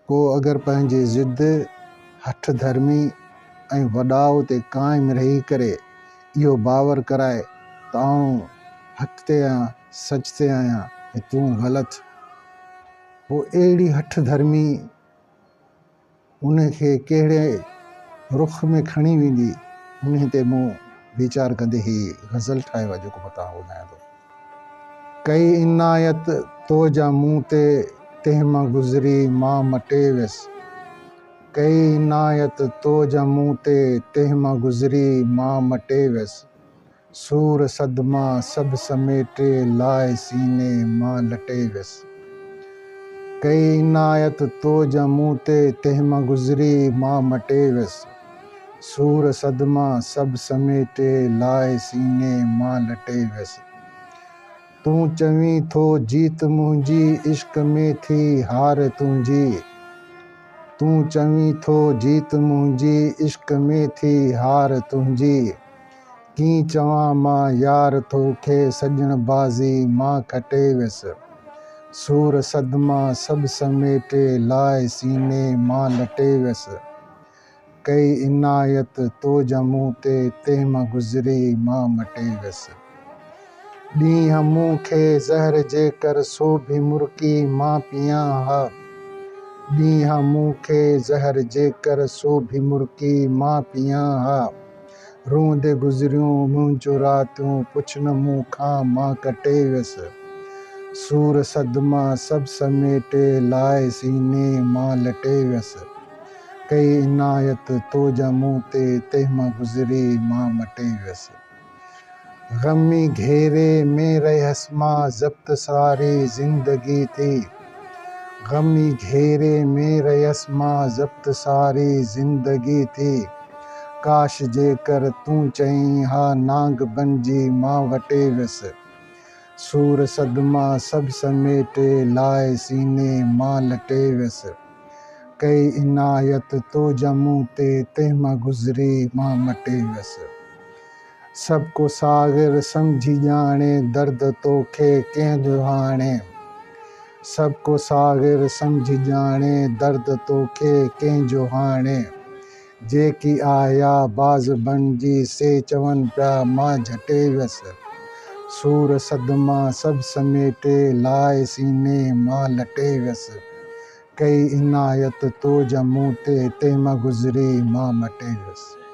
को अगर पंहिंजी ज़िद हठ धर्मी ऐं वॾाउ ते क़ाइमु रही करे इहो बावर कराए त आउं हक़ ते आहियां, सच ते आहियां ऐं तूं ग़लति, पोइ अहिड़ी हठ धर्मी उनखे कहिड़े रुख में खणी वेंदी, उन ते मूं वीचार कंदे ही ग़ज़ल ठाहियो आहे जेको मां तव्हां ॿुधायां थो। कई इनायत तो जा मूं ते तंहिं मां गुज़री मां मटे वियसि, कई इनायत तो जा मूं ते तंहिं मां गुज़री मां मटे वियसि, सूर सदमा सभु समेटे लाइ सीने मां लटे वियसि, कई इनायत तो जा मूं ते तंहिं मां गुज़री मां मटे वियसि, सूर सदमा सभु समेटे लाइ सीने मां लटे वियसि, तूं चवीं थो जीत मुंहिंजी इश्क में थी हार तुंहिंजी, तूं चवीं थो जीत मुंहिंजी इश्क में थी हार तुंहिंजी, कीअं चवां मां यार तोखे सॼण बाज़ी मां खटे वियसि, सूर सदमा सभु समेटे लाइ सीने मां लटे वियसि, कई इनायत तो जा मूं ते तंहिं मां गुज़री मां मटे वियसि, ॾींहं मूं खे ज़हर जे कर सो भी मुर्की मां पियां हा, ॾींहं मूं खे ज़हर जे कर सो भी मुर्की मां पियां हा, रोंदे गुज़रियूं मुंहिंजूं रातियूं पुछ न मूं खां मां कटे वियसि, सूर सदमा सभु समेटे लाइ सीने मां लटे वियसि, कई इनायत तो जा मूं ते तंहिं मां गुज़री मां मटे वियसि, ग़मी घेरे में रहियसि मां ज़ब्त सारी ज़िंदगी थी, ग़मी घेरे में रहियसि मां ज़ब्त सारी ज़िंदगी थी, काश जे कर तूं चईं हा नांग बणिजी मां वटे वियसि, सूर सदमा सभु समेटे लाइ सीने मां लटे वियसि, कई इनायत तो जा मूं ते तंहिं मां गुज़री मां मटे वियसि, सभु को साग़िर सम्झी ॼाणे दर्द तोखे कंहिंजो हाणे, सभु को साग़िर सम्झी ॼाणे दर्द तोखे कंहिंजो हाणे, जेकी आया बाज़ बणिजी से चवनि पिया मां झटे वियसि, सूर सदमा सभु समेटे लाइ सीने मां लटे वियसि, कई इनायत तो जा मूं ते तंहिं मां गुज़री मां मटे वियसि।